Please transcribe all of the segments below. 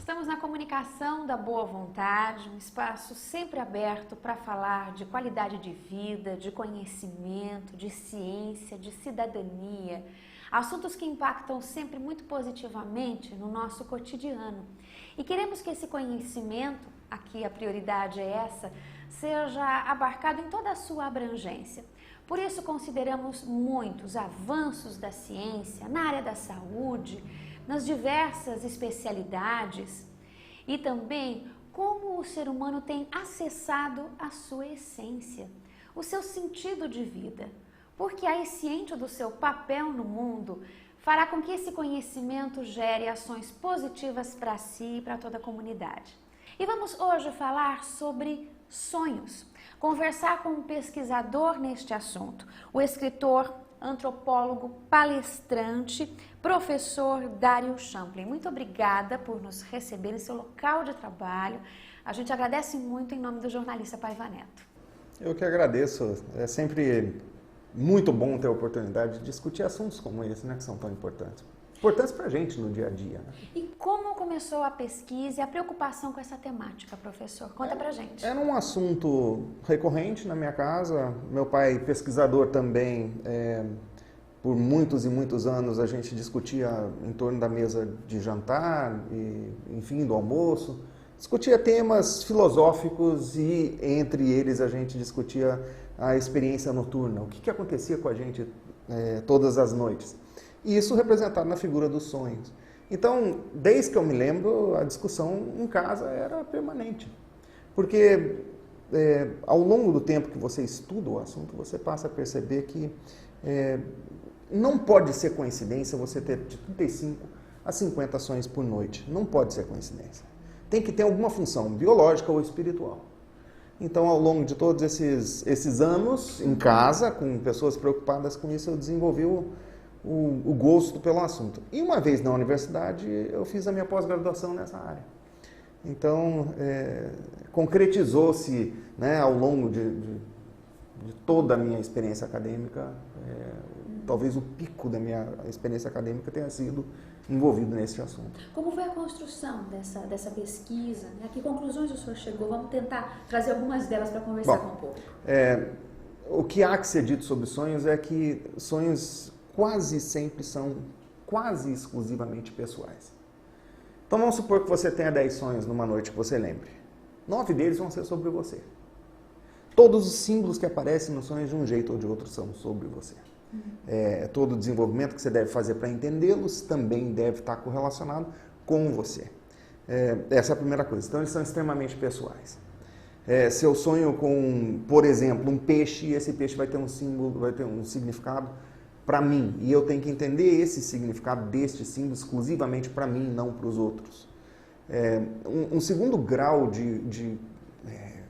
Estamos na comunicação da boa vontade, um espaço sempre aberto para falar de qualidade de vida, de conhecimento, de ciência, de cidadania, assuntos que impactam sempre muito positivamente no nosso cotidiano. E queremos que esse conhecimento, aqui a prioridade é essa, seja abarcado em toda a sua abrangência. Por isso consideramos muitos avanços da ciência na área da saúde, nas diversas especialidades e também como o ser humano tem acessado a sua essência, o seu sentido de vida, porque aí ciente do seu papel no mundo, fará com que esse conhecimento gere ações positivas para si e para toda a comunidade. E vamos hoje falar sobre sonhos, conversar com um pesquisador neste assunto, o escritor, antropólogo, palestrante, professor Dário Champlin. Muito obrigada por nos receber em seu local de trabalho. A gente agradece muito em nome do jornalista Paiva Neto. Eu que agradeço. É sempre muito bom ter a oportunidade de discutir assuntos como esse, né, que são tão importantes. Importantes para a gente no dia a dia. Né? E como começou a pesquisa e a preocupação com essa temática, professor? Conta pra gente. Era um assunto recorrente na minha casa. Meu pai, pesquisador também, por muitos e muitos anos a gente discutia em torno da mesa de jantar, e, enfim, do almoço. Discutia temas filosóficos e, entre eles, a gente discutia a experiência noturna. O que acontecia com a gente todas as noites. E isso representado na figura dos sonhos. Então, desde que eu me lembro, a discussão em casa era permanente. Porque ao longo do tempo que você estuda o assunto, você passa a perceber que não pode ser coincidência você ter de 35 a 50 sonhos por noite. Não pode ser coincidência. Tem que ter alguma função biológica ou espiritual. Então, ao longo de todos esses anos, em casa, com pessoas preocupadas com isso, eu desenvolvi o gosto pelo assunto. E uma vez na universidade, eu fiz a minha pós-graduação nessa área. Então, concretizou-se, né, ao longo de toda a minha experiência acadêmica, talvez o pico da minha experiência acadêmica tenha sido envolvido nesse assunto. Como foi a construção dessa pesquisa? A que conclusões o senhor chegou? Vamos tentar trazer algumas delas para conversar com o público. O que há que ser dito sobre sonhos é que sonhos quase sempre são quase exclusivamente pessoais. Então vamos supor que você tenha 10 sonhos numa noite que você lembre. 9 deles vão ser sobre você. Todos os símbolos que aparecem nos sonhos de um jeito ou de outro são sobre você. Todo o desenvolvimento que você deve fazer para entendê-los também deve estar correlacionado com você. Essa é a primeira coisa. Então eles são extremamente pessoais. Se eu sonho com, por exemplo, um peixe, esse peixe vai ter um símbolo, vai ter um significado para mim, e eu tenho que entender esse significado deste símbolo exclusivamente para mim, não para os outros. Um segundo grau de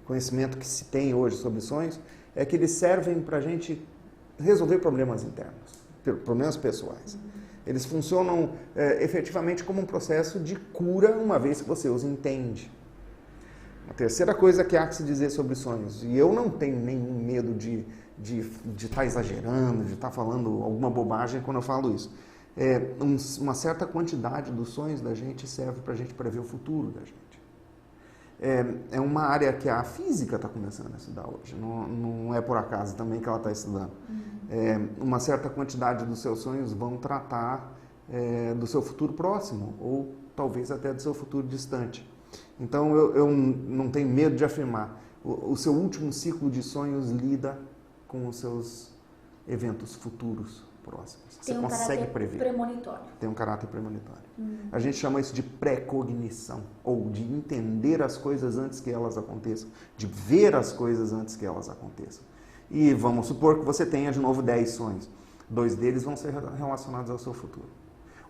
conhecimento que se tem hoje sobre sonhos é que eles servem para a gente resolver problemas internos, problemas pessoais. Eles funcionam efetivamente como um processo de cura, uma vez que você os entende. A terceira coisa que há que se dizer sobre sonhos, e eu não tenho nenhum medo de estar exagerando, de estar falando alguma bobagem quando eu falo isso. Uma certa quantidade dos sonhos da gente serve para a gente prever o futuro da gente. É uma área que a física está começando a estudar hoje, não é por acaso também que ela está estudando. Uma certa quantidade dos seus sonhos vão tratar do seu futuro próximo, ou talvez até do seu futuro distante. Então eu não tenho medo de afirmar, o seu último ciclo de sonhos lida com os seus eventos futuros próximos. Você consegue prever. Premonitório. Tem um caráter premonitório. A gente chama isso de pré-cognição, ou de entender as coisas antes que elas aconteçam, de ver as coisas antes que elas aconteçam. E vamos supor que você tenha de novo 10 sonhos. 2 deles vão ser relacionados ao seu futuro.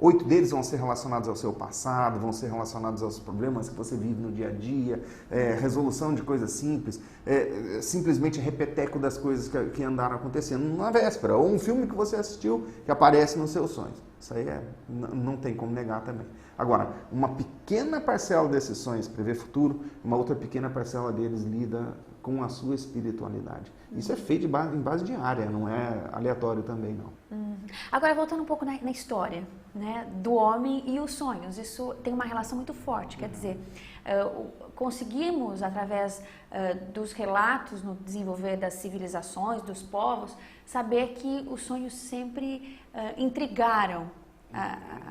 8 deles vão ser relacionados ao seu passado, vão ser relacionados aos problemas que você vive no dia a dia, resolução de coisas simples, simplesmente repeteco das coisas que andaram acontecendo na véspera, ou um filme que você assistiu que aparece nos seus sonhos. Isso aí não tem como negar também. Agora, uma pequena parcela desses sonhos prevê futuro, uma outra pequena parcela deles lida com a sua espiritualidade. Isso é feito em base diária, não é aleatório também, não. Agora, voltando um pouco na história, né, do homem e os sonhos, isso tem uma relação muito forte, quer dizer, conseguimos, através dos relatos no desenvolver das civilizações, dos povos, saber que os sonhos sempre intrigaram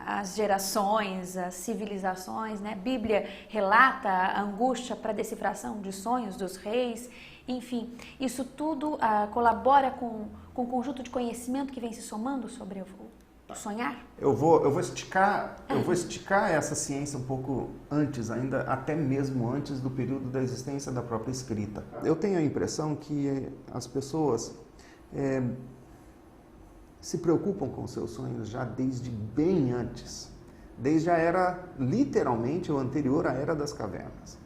as gerações, as civilizações, né? A Bíblia relata a angústia para a decifração de sonhos dos reis, enfim, isso tudo colabora com o conjunto de conhecimento que vem se somando sobre o sonhar? Eu vou esticar essa ciência um pouco antes, ainda até mesmo antes do período da existência da própria escrita. Eu tenho a impressão que as pessoas se preocupam com seus sonhos já desde bem antes, desde a era, literalmente, o anterior à Era das Cavernas.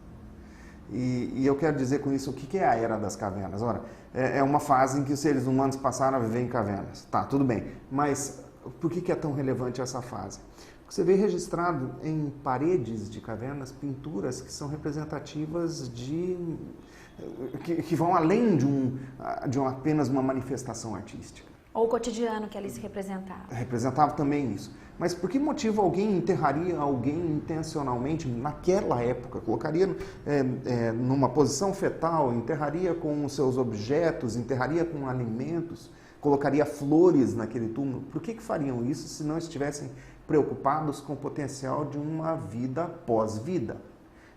E eu quero dizer com isso, o que é a Era das Cavernas? Ora, é uma fase em que os seres humanos passaram a viver em cavernas. Tá, tudo bem, mas por que é tão relevante essa fase? Porque você vê registrado em paredes de cavernas pinturas que são representativas que vão além de apenas uma manifestação artística. Ou o cotidiano que ali se representava. Representava também isso. Mas por que motivo alguém enterraria alguém intencionalmente naquela época? Colocaria numa posição fetal, enterraria com os seus objetos, enterraria com alimentos, colocaria flores naquele túmulo. Por que fariam isso se não estivessem preocupados com o potencial de uma vida pós-vida?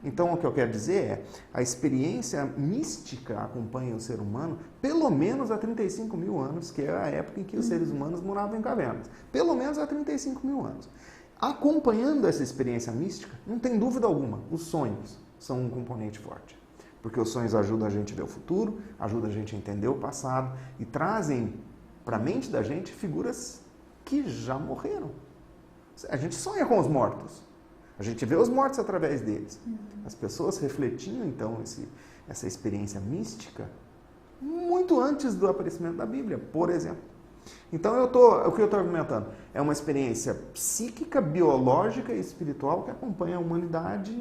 Então, o que eu quero dizer é, a experiência mística acompanha o ser humano pelo menos há 35 mil anos, que é a época em que os seres humanos moravam em cavernas. Pelo menos há 35 mil anos. Acompanhando essa experiência mística, não tem dúvida alguma, os sonhos são um componente forte. Porque os sonhos ajudam a gente a ver o futuro, ajudam a gente a entender o passado e trazem para a mente da gente figuras que já morreram. A gente sonha com os mortos. A gente vê os mortos através deles. As pessoas refletiam, então, essa experiência mística muito antes do aparecimento da Bíblia, por exemplo. Então, o que eu estou argumentando? É uma experiência psíquica, biológica e espiritual que acompanha a humanidade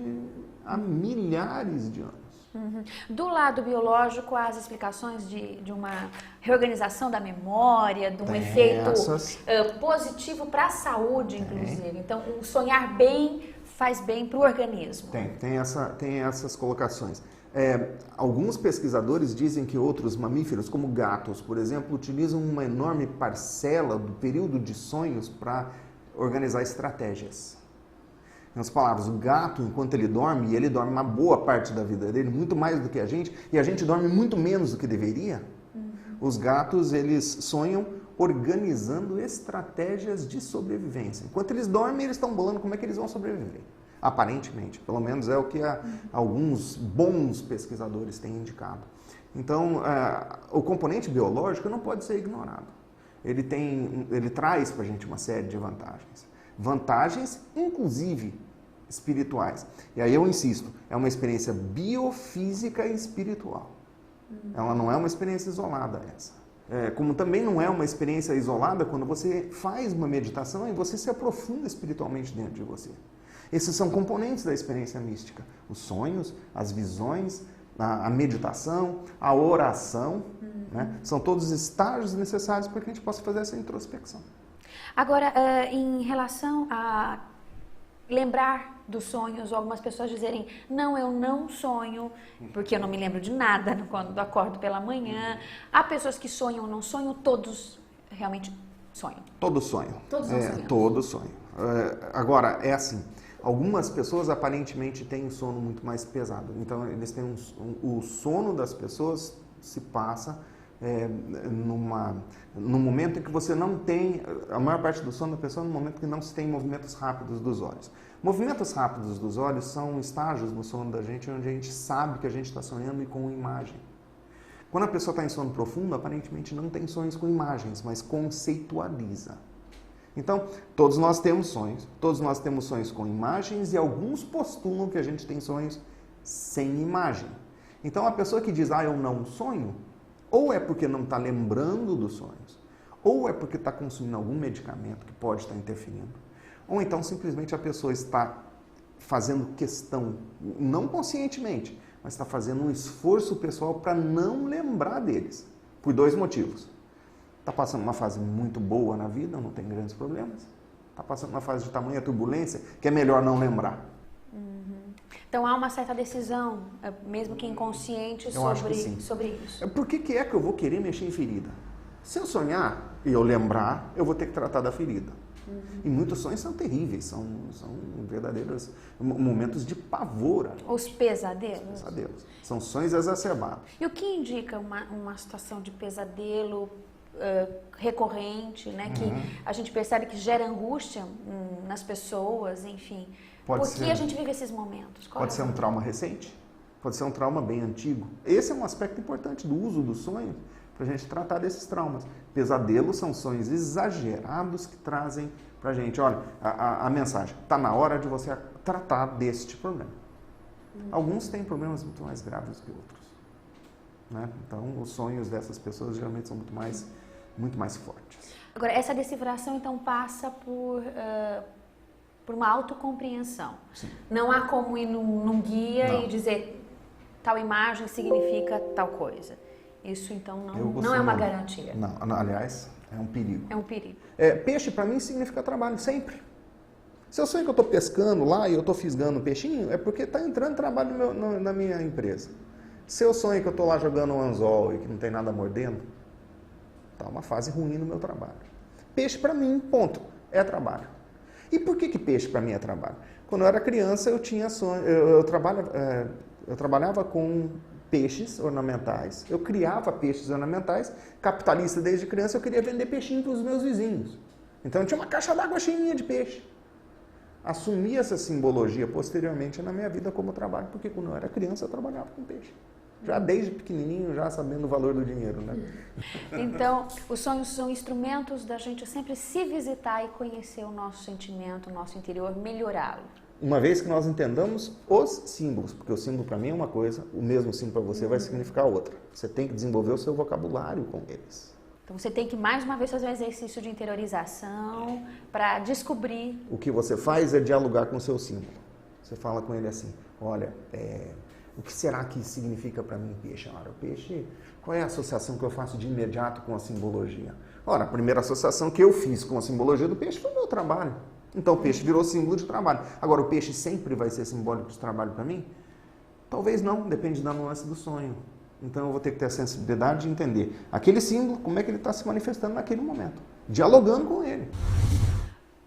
há milhares de anos. Do lado biológico, há as explicações de uma reorganização da memória, de um efeito positivo para a saúde, inclusive. Então, o sonhar bem faz bem para o organismo. Tem essas colocações. Alguns pesquisadores dizem que outros mamíferos, como gatos, por exemplo, utilizam uma enorme parcela do período de sonhos para organizar estratégias. Em outras palavras, o gato, enquanto ele dorme, e ele dorme uma boa parte da vida dele, muito mais do que a gente, e a gente dorme muito menos do que deveria, os gatos, eles sonham organizando estratégias de sobrevivência. Enquanto eles dormem, eles estão bolando como é que eles vão sobreviver. Aparentemente, pelo menos é o que alguns bons pesquisadores têm indicado. Então, o componente biológico não pode ser ignorado. Ele traz para a gente uma série de vantagens. Vantagens, inclusive, espirituais. E aí eu insisto, é uma experiência biofísica e espiritual. Ela não é uma experiência isolada essa. Como também não é uma experiência isolada quando você faz uma meditação e você se aprofunda espiritualmente dentro de você. Esses são componentes da experiência mística. Os sonhos, as visões, a meditação, a oração, né? São todos estágios necessários para que a gente possa fazer essa introspecção. Agora, em relação a lembrar dos sonhos, ou algumas pessoas dizerem, não, eu não sonho, porque eu não me lembro de nada quando acordo pela manhã. Há pessoas que sonham ou não sonham, todos realmente sonham. Todos sonham. Todos não sonham. Todos sonham. Agora, é assim, algumas pessoas aparentemente têm um sono muito mais pesado. Então, eles têm o sono das pessoas se passa num momento em que você não tem, a maior parte do sono da pessoa, no momento que não se tem movimentos rápidos dos olhos. Movimentos rápidos dos olhos são estágios no sono da gente onde a gente sabe que a gente está sonhando e com imagem. Quando a pessoa está em sono profundo, aparentemente não tem sonhos com imagens, mas conceitualiza. Então, todos nós temos sonhos com imagens e alguns postulam que a gente tem sonhos sem imagem. Então, a pessoa que diz, eu não sonho, ou é porque não está lembrando dos sonhos, ou é porque está consumindo algum medicamento que pode estar interferindo, ou então simplesmente a pessoa está fazendo questão, não conscientemente, mas está fazendo um esforço pessoal para não lembrar deles. Por 2 motivos. Está passando uma fase muito boa na vida, não tem grandes problemas. Está passando uma fase de tamanha turbulência que é melhor não lembrar. Então há uma certa decisão, mesmo que inconsciente, sobre isso. Por que é que eu vou querer mexer em ferida? Se eu sonhar e eu lembrar, eu vou ter que tratar da ferida. E muitos sonhos são terríveis, são verdadeiros momentos de pavor. Os pesadelos? Os pesadelos. São sonhos exacerbados. E o que indica uma situação de pesadelo recorrente, né? Que a gente percebe que gera angústia nas pessoas, enfim. Por que a gente vive esses momentos? Pode ser um trauma recente, pode ser um trauma bem antigo. Esse é um aspecto importante do uso do sonho para a gente tratar desses traumas. Pesadelos são sonhos exagerados que trazem para a gente, olha, a mensagem, está na hora de você tratar deste problema. Alguns têm problemas muito mais graves que outros, né? Então, os sonhos dessas pessoas geralmente são muito mais fortes. Agora, essa decifração, então, passa por uma autocompreensão. Sim. Não há como ir num guia e dizer tal imagem significa tal coisa. Isso, então, não é uma garantia. Não, aliás, é um perigo. É um perigo. Peixe, para mim, significa trabalho, sempre. Se eu sonho que eu estou pescando lá e eu estou fisgando um peixinho, é porque está entrando trabalho na minha empresa. Se eu sonho que eu estou lá jogando um anzol e que não tem nada mordendo, está uma fase ruim no meu trabalho. Peixe, para mim, ponto, é trabalho. E por que peixe para mim é trabalho? Quando eu era criança, eu tinha sonho, eu trabalhava com peixes ornamentais, eu criava peixes ornamentais, capitalista desde criança, eu queria vender peixinho para os meus vizinhos. Então eu tinha uma caixa d'água cheinha de peixe. Assumi essa simbologia posteriormente na minha vida como trabalho, porque quando eu era criança eu trabalhava com peixe. Já desde pequenininho, já sabendo o valor do dinheiro, né? Então, os sonhos são instrumentos da gente sempre se visitar e conhecer o nosso sentimento, o nosso interior, melhorá-lo. Uma vez que nós entendamos os símbolos, porque o símbolo para mim é uma coisa, o mesmo símbolo para você vai significar outra. Você tem que desenvolver o seu vocabulário com eles. Então você tem que mais uma vez fazer um exercício de interiorização para descobrir. O que você faz é dialogar com o seu símbolo. Você fala com ele assim, olha, o que será que significa para mim peixe? Ora, o peixe, qual é a associação que eu faço de imediato com a simbologia? Ora, a primeira associação que eu fiz com a simbologia do peixe foi o meu trabalho. Então o peixe virou símbolo de trabalho. Agora, o peixe sempre vai ser simbólico de trabalho para mim? Talvez não, depende da nuance do sonho. Então eu vou ter que ter a sensibilidade de entender aquele símbolo, como é que ele está se manifestando naquele momento. Dialogando com ele.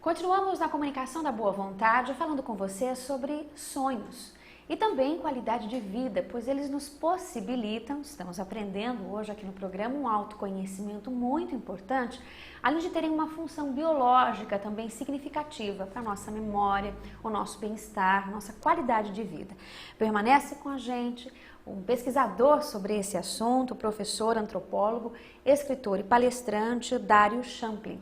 Continuamos na comunicação da boa vontade, falando com você sobre sonhos. E também qualidade de vida, pois eles nos possibilitam, estamos aprendendo hoje aqui no programa, um autoconhecimento muito importante, além de terem uma função biológica também significativa para a nossa memória, o nosso bem-estar, nossa qualidade de vida. Permanece com a gente um pesquisador sobre esse assunto, professor, antropólogo, escritor e palestrante, Dário Champlin.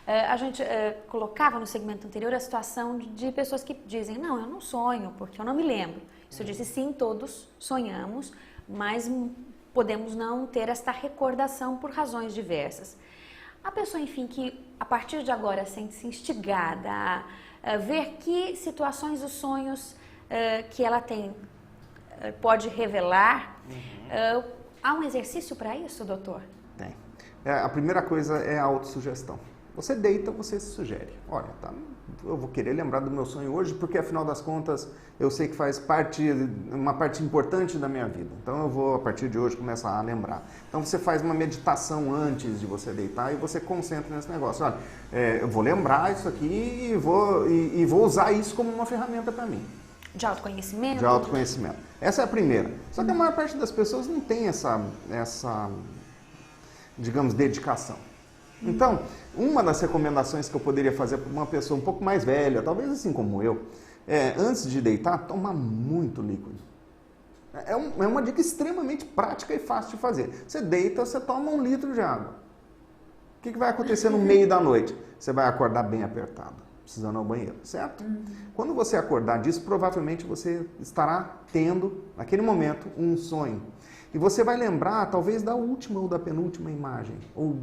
A gente colocava no segmento anterior a situação de pessoas que dizem, não, eu não sonho, porque eu não me lembro. Isso disse, sim, todos sonhamos, mas podemos não ter esta recordação por razões diversas. A pessoa, enfim, que a partir de agora sente-se instigada a ver que situações dos sonhos que ela tem pode revelar, há um exercício para isso, doutor? Tem. A primeira coisa é a autossugestão. Você deita, você se sugere. Olha, eu vou querer lembrar do meu sonho hoje, porque afinal das contas eu sei que faz uma parte importante da minha vida. Então eu vou, a partir de hoje, começar a lembrar. Então você faz uma meditação antes de você deitar e você concentra nesse negócio. Olha, eu vou lembrar isso aqui e vou usar isso como uma ferramenta para mim. De autoconhecimento? De autoconhecimento. Essa é a primeira. Só que a maior parte das pessoas não tem essa digamos, dedicação. Então, uma das recomendações que eu poderia fazer para uma pessoa um pouco mais velha, talvez assim como eu, antes de deitar, tomar muito líquido. É uma dica extremamente prática e fácil de fazer. Você deita, você toma 1 litro de água. O que vai acontecer no meio da noite? Você vai acordar bem apertado, precisando ir ao banheiro, certo? Quando você acordar disso, provavelmente você estará tendo, naquele momento, um sonho. E você vai lembrar, talvez, da última ou da penúltima imagem, ou,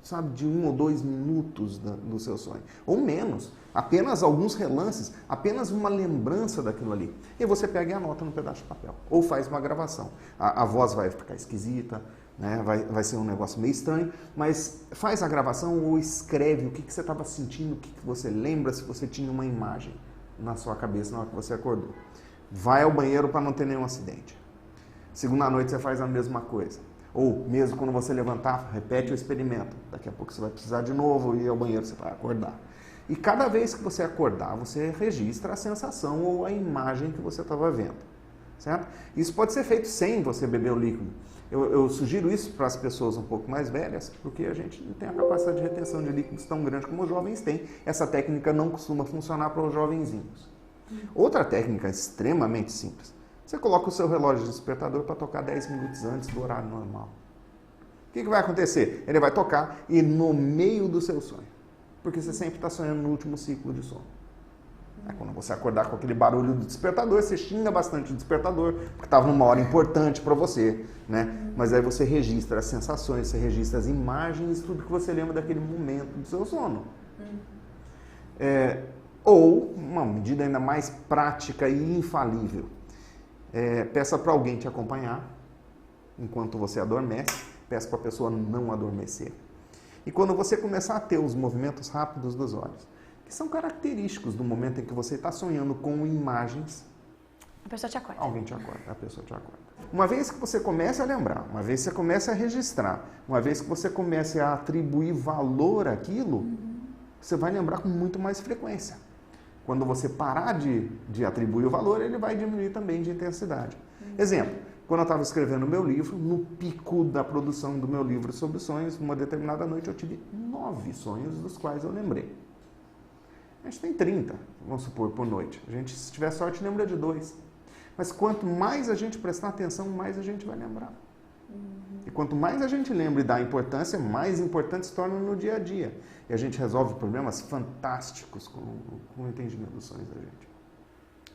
sabe, de 1 ou 2 minutos do seu sonho, ou menos, apenas alguns relances, apenas uma lembrança daquilo ali. E você pega e anota no pedaço de papel, ou faz uma gravação. A voz vai ficar esquisita, né? Vai ser um negócio meio estranho, mas faz a gravação ou escreve o que você estava sentindo, o que você lembra, se você tinha uma imagem na sua cabeça na hora que você acordou. Vai ao banheiro para não ter nenhum acidente. Segunda noite você faz a mesma coisa. Ou mesmo quando você levantar, repete o experimento. Daqui a pouco você vai precisar de novo ir ao banheiro, você vai acordar. E cada vez que você acordar, você registra a sensação ou a imagem que você estava vendo. Certo? Isso pode ser feito sem você beber o líquido. Eu sugiro isso para as pessoas um pouco mais velhas, porque a gente não tem a capacidade de retenção de líquidos tão grande como os jovens têm. Essa técnica não costuma funcionar para os jovenzinhos. Outra técnica extremamente simples. Você coloca o seu relógio de despertador para tocar 10 minutos antes do horário normal. O que vai acontecer? Ele vai tocar e no meio do seu sonho. Porque você sempre está sonhando no último ciclo de sono. Aí, quando você acordar com aquele barulho do despertador, você xinga bastante o despertador, porque estava numa hora importante para você, né? Mas aí você registra as sensações, você registra as imagens, tudo que você lembra daquele momento do seu sono. Ou, uma medida ainda mais prática e infalível, peça para alguém te acompanhar enquanto você adormece, peça para a pessoa não adormecer. E quando você começar a ter os movimentos rápidos dos olhos, que são característicos do momento em que você está sonhando com imagens, a pessoa te acorda. Alguém te acorda, a pessoa te acorda. Uma vez que você comece a lembrar, uma vez que você comece a registrar, uma vez que você comece a atribuir valor àquilo, você vai lembrar com muito mais frequência. Quando você parar de atribuir o valor, ele vai diminuir também de intensidade. Exemplo, quando eu estava escrevendo o meu livro, no pico da produção do meu livro sobre sonhos, numa determinada noite eu tive 9 sonhos dos quais eu lembrei. A gente tem 30, vamos supor, por noite. A gente, se tiver sorte, lembra de 2. Mas quanto mais a gente prestar atenção, mais a gente vai lembrar. E quanto mais a gente lembra e dá importância, mais importante se torna no dia a dia. E a gente resolve problemas fantásticos com o entendimento dos sonhos da gente.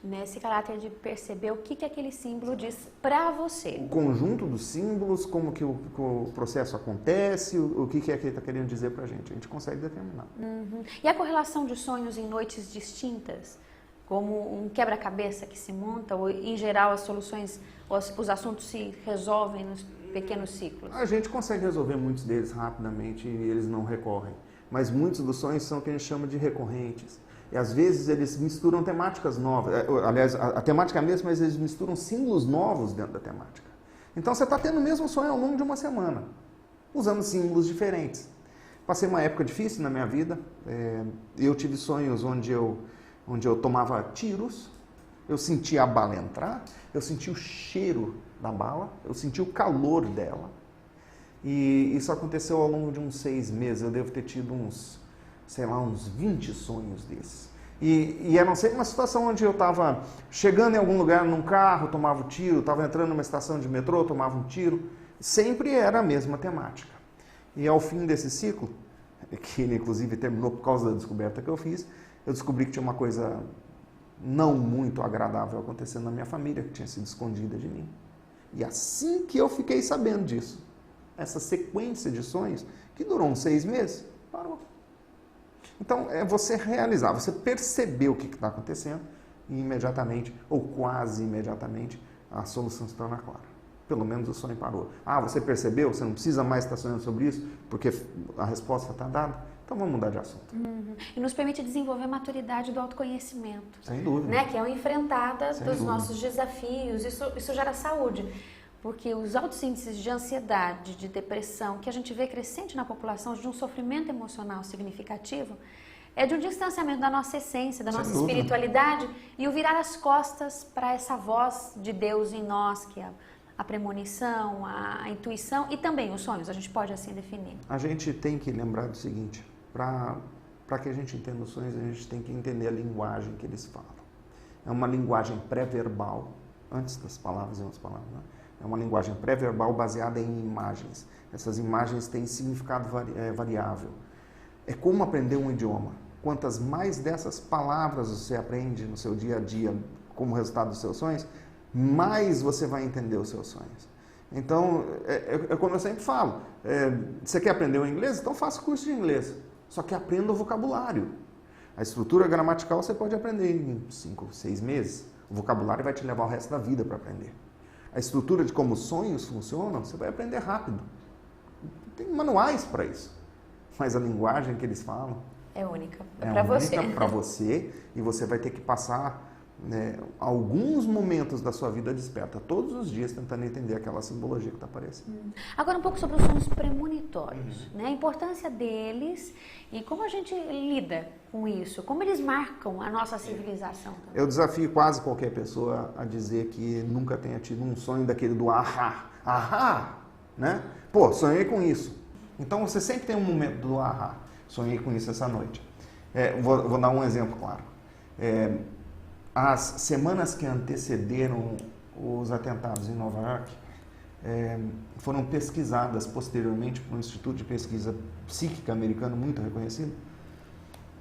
Nesse caráter de perceber o que aquele símbolo diz para você. O conjunto dos símbolos, como que o processo acontece, o que é que ele está querendo dizer para a gente consegue determinar. E a correlação de sonhos em noites distintas, como um quebra-cabeça que se monta, ou em geral as soluções, os assuntos se resolvem nos pequenos ciclos? A gente consegue resolver muitos deles rapidamente e eles não recorrem. Mas muitos dos sonhos são o que a gente chama de recorrentes. E às vezes eles misturam temáticas novas. Aliás, a temática é a mesma, mas eles misturam símbolos novos dentro da temática. Então você está tendo o mesmo sonho ao longo de uma semana, usando símbolos diferentes. Passei uma época difícil na minha vida. Eu tive sonhos onde eu tomava tiros, eu sentia a bala entrar, eu sentia o cheiro da bala, eu sentia o calor dela. E isso aconteceu ao longo de uns 6 meses. Eu devo ter tido uns 20 sonhos desses. E a não ser uma situação onde eu estava chegando em algum lugar num carro, tomava um tiro, estava entrando numa estação de metrô, tomava um tiro. Sempre era a mesma temática. E ao fim desse ciclo, que ele inclusive terminou por causa da descoberta que eu fiz, eu descobri que tinha uma coisa não muito agradável acontecendo na minha família, que tinha sido escondida de mim. E assim que eu fiquei sabendo disso, essa sequência de sonhos, que durou uns 6 meses, parou. Então, é você realizar, você perceber o que está acontecendo e imediatamente, ou quase imediatamente, a solução se torna clara. Pelo menos o sonho parou. Ah, você percebeu? Você não precisa mais estar sonhando sobre isso, porque a resposta está dada? Então vamos mudar de assunto. E nos permite desenvolver a maturidade do autoconhecimento. Sem dúvida. Né? Que é uma enfrentada dos nossos desafios. Isso gera saúde. Porque os altos índices de ansiedade, de depressão, que a gente vê crescente na população, de um sofrimento emocional significativo, é de um distanciamento da nossa essência, da nossa espiritualidade, e o virar as costas para essa voz de Deus em nós, que é a premonição, a intuição e também os sonhos, a gente pode assim definir. A gente tem que lembrar do seguinte, para que a gente entenda os sonhos, a gente tem que entender a linguagem que eles falam. É uma linguagem pré-verbal, antes das palavras e as palavras, né? É uma linguagem pré-verbal baseada em imagens. Essas imagens têm significado variável. É como aprender um idioma. Quantas mais dessas palavras você aprende no seu dia a dia como resultado dos seus sonhos, mais você vai entender os seus sonhos. Então, é como eu sempre falo, você quer aprender o inglês? Então faça curso de inglês. Só que aprenda o vocabulário. A estrutura gramatical você pode aprender em 5, 6 meses. O vocabulário vai te levar o resto da vida para aprender. A estrutura de como os sonhos funcionam, você vai aprender rápido. Tem manuais para isso. Mas a linguagem que eles falam é única. É para você. única para você, e você vai ter que passar alguns momentos da sua vida desperta, todos os dias, tentando entender aquela simbologia que está aparecendo. Agora um pouco sobre os sonhos premonitórios, né? A importância deles e como a gente lida com isso, como eles marcam a nossa civilização também. Eu desafio quase qualquer pessoa a dizer que nunca tenha tido um sonho daquele do ahá. Ahá! Né? Pô, sonhei com isso. Então você sempre tem um momento do ahá. Sonhei com isso essa noite. Vou dar um exemplo claro. As semanas que antecederam os atentados em Nova York foram pesquisadas posteriormente por um instituto de pesquisa psíquica americano muito reconhecido.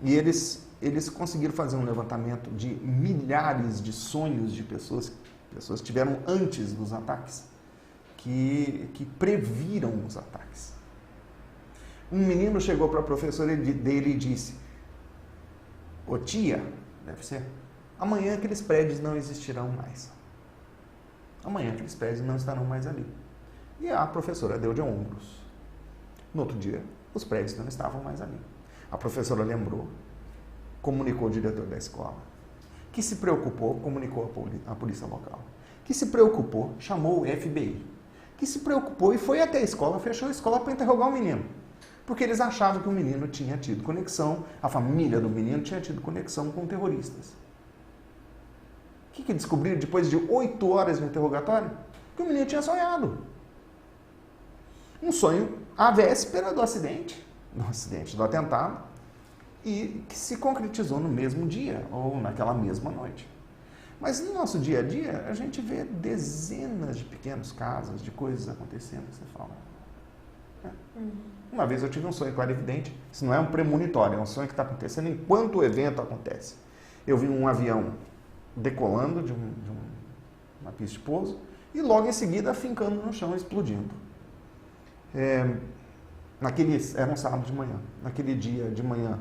E eles conseguiram fazer um levantamento de milhares de sonhos de pessoas que tiveram antes dos ataques, que previram os ataques. Um menino chegou para a professora dele e disse: "Ô tia, deve ser, amanhã aqueles prédios não existirão mais. Amanhã aqueles prédios não estarão mais ali." E a professora deu de ombros. No outro dia, os prédios não estavam mais ali. A professora lembrou, comunicou ao diretor da escola, que se preocupou, comunicou à polícia local, que se preocupou, chamou o FBI, que se preocupou e foi até a escola, fechou a escola para interrogar o menino. Porque eles achavam que o menino tinha tido conexão, a família do menino tinha tido conexão com terroristas. O que descobriram depois de 8 horas de interrogatório? Que o menino tinha sonhado. Um sonho à véspera do acidente, do atentado, e que se concretizou no mesmo dia, ou naquela mesma noite. Mas no nosso dia a dia, a gente vê dezenas de pequenos casos, de coisas acontecendo, que você fala. Uma vez eu tive um sonho clarividente, isso não é um premonitório, é um sonho que está acontecendo enquanto o evento acontece. Eu vi um avião decolando de uma pista de pouso e logo em seguida afincando no chão, explodindo. Era um sábado de manhã. Naquele dia de manhã,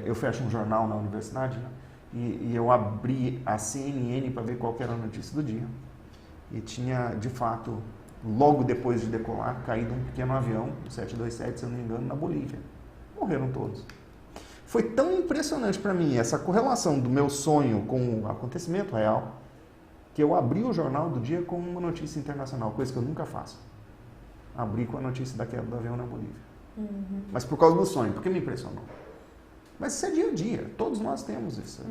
eu fecho um jornal na universidade, né? E eu abri a CNN para ver qual era a notícia do dia. E tinha, de fato, logo depois de decolar, caído um pequeno avião, o 727, se eu não me engano, na Bolívia. Morreram todos. Foi tão impressionante para mim essa correlação do meu sonho com o acontecimento real, que eu abri o jornal do dia com uma notícia internacional, coisa que eu nunca faço. Abri com a notícia da queda do avião na Bolívia. Mas por causa do sonho, porque me impressionou. Mas isso é dia a dia, todos nós temos isso.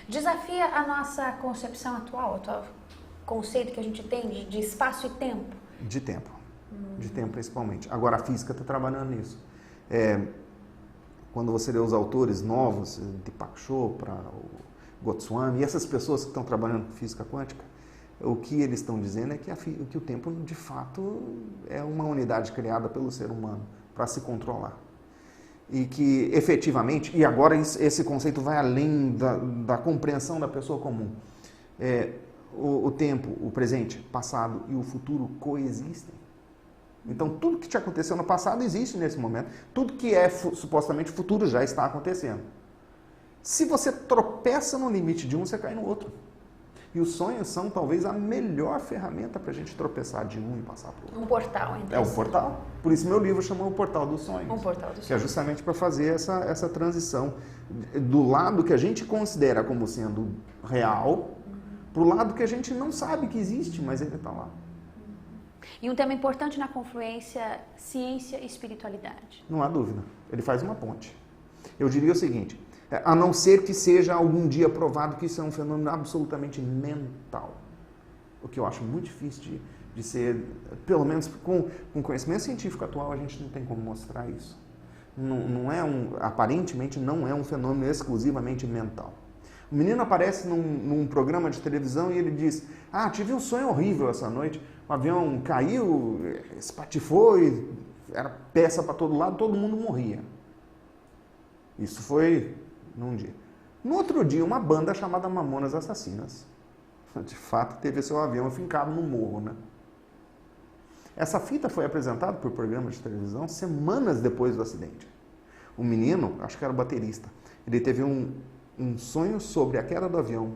Desafia a nossa concepção atual, o conceito que a gente tem de espaço e tempo. De tempo principalmente. Agora a física está trabalhando nisso. Quando você lê os autores novos, Deepak Chopra, o Goswami, e essas pessoas que estão trabalhando com física quântica, o que eles estão dizendo é que o tempo, de fato, é uma unidade criada pelo ser humano para se controlar. E que, efetivamente, e agora esse conceito vai além da compreensão da pessoa comum, o tempo, o presente, passado e o futuro coexistem. Então, tudo que te aconteceu no passado existe nesse momento. Tudo que é supostamente futuro já está acontecendo. Se você tropeça no limite de um, você cai no outro. E os sonhos são talvez a melhor ferramenta para a gente tropeçar de um e passar para o outro. Um portal, então. É um portal. Por isso meu livro chama O Portal dos Sonhos. Um portal dos sonhos. Que é justamente para fazer essa transição do lado que a gente considera como sendo real, para o lado que a gente não sabe que existe, mas ele está lá. E um tema importante na confluência, ciência e espiritualidade. Não há dúvida. Ele faz uma ponte. Eu diria o seguinte, a não ser que seja algum dia provado que isso é um fenômeno absolutamente mental. O que eu acho muito difícil de ser, pelo menos com conhecimento científico atual, a gente não tem como mostrar isso. Aparentemente não é um fenômeno exclusivamente mental. O menino aparece num programa de televisão e ele diz: tive um sonho horrível essa noite, o avião caiu, espatifou, era peça para todo lado, todo mundo morria. Isso foi num dia. No outro dia, uma banda chamada Mamonas Assassinas, de fato, teve seu avião afincado no morro, né? Essa fita foi apresentada por programa de televisão semanas depois do acidente. O menino, acho que era o baterista, ele teve um sonho sobre a queda do avião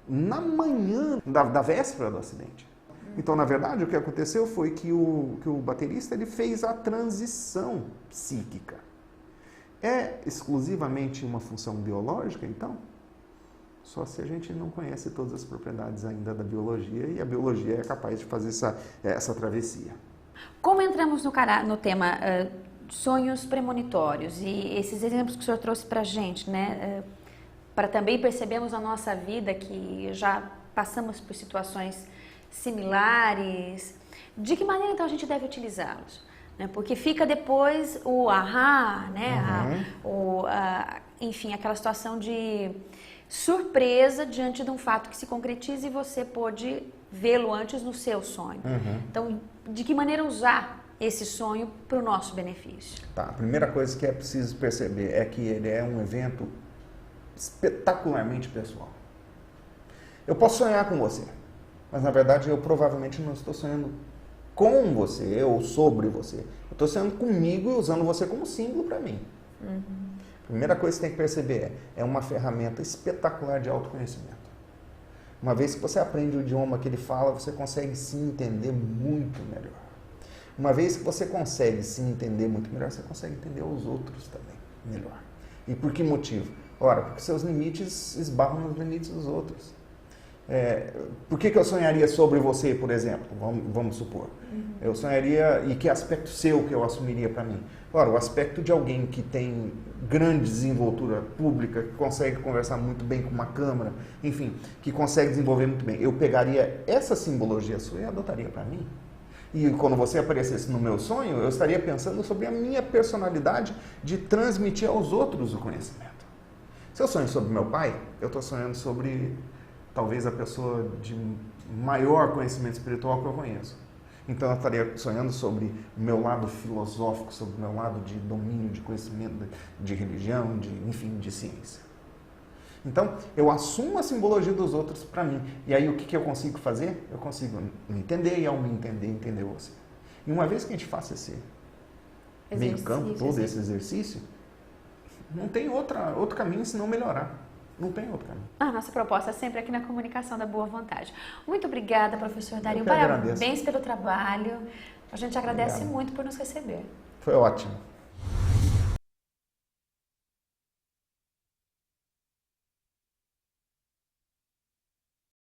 na manhã da véspera do acidente. Então, na verdade, o que aconteceu foi que o baterista ele fez a transição psíquica. É exclusivamente uma função biológica, então? Só se a gente não conhece todas as propriedades ainda da biologia e a biologia é capaz de fazer essa travessia. Como entramos no tema sonhos premonitórios e esses exemplos que o senhor trouxe para a gente, né? Para também percebermos na nossa vida que já passamos por situações similares, de que maneira então a gente deve utilizá-los? Né? Porque fica depois o ahá, né? Enfim, aquela situação de surpresa diante de um fato que se concretiza e você pôde vê-lo antes no seu sonho. Então, de que maneira usar esse sonho para o nosso benefício? Tá, a primeira coisa que é preciso perceber é que ele é um evento espetacularmente pessoal. Eu posso sonhar com você, mas na verdade eu provavelmente não estou sonhando com você ou sobre você. Eu estou sonhando comigo e usando você como símbolo para mim. Primeira coisa que você tem que perceber é uma ferramenta espetacular de autoconhecimento. Uma vez que você aprende o idioma que ele fala, você consegue se entender muito melhor. Uma vez que você consegue se entender muito melhor, você consegue entender os outros também melhor. E por que motivo? Ora, porque seus limites esbarram nos limites dos outros. Por que eu sonharia sobre você, por exemplo? Vamos supor. Eu sonharia, e que aspecto seu que eu assumiria para mim? Ora, o aspecto de alguém que tem grande desenvoltura pública, que consegue conversar muito bem com uma câmera, enfim, que consegue desenvolver muito bem. Eu pegaria essa simbologia sua e adotaria para mim. E quando você aparecesse no meu sonho, eu estaria pensando sobre a minha personalidade de transmitir aos outros o conhecimento. Se eu sonho sobre meu pai, eu estou sonhando sobre talvez a pessoa de maior conhecimento espiritual que eu conheço. Então eu estaria sonhando sobre o meu lado filosófico, sobre o meu lado de domínio, de conhecimento, de religião, enfim, de ciência. Então eu assumo a simbologia dos outros para mim. E aí o que eu consigo fazer? Eu consigo me entender e ao me entender você. E uma vez que a gente faça esse meio campo, todo esse exercício, não tem outro caminho senão melhorar. Não tem outro caminho. A nossa proposta é sempre aqui na comunicação da boa vontade. Muito obrigada, professor Dario. Parabéns pelo trabalho. A gente agradece muito por nos receber. Foi ótimo.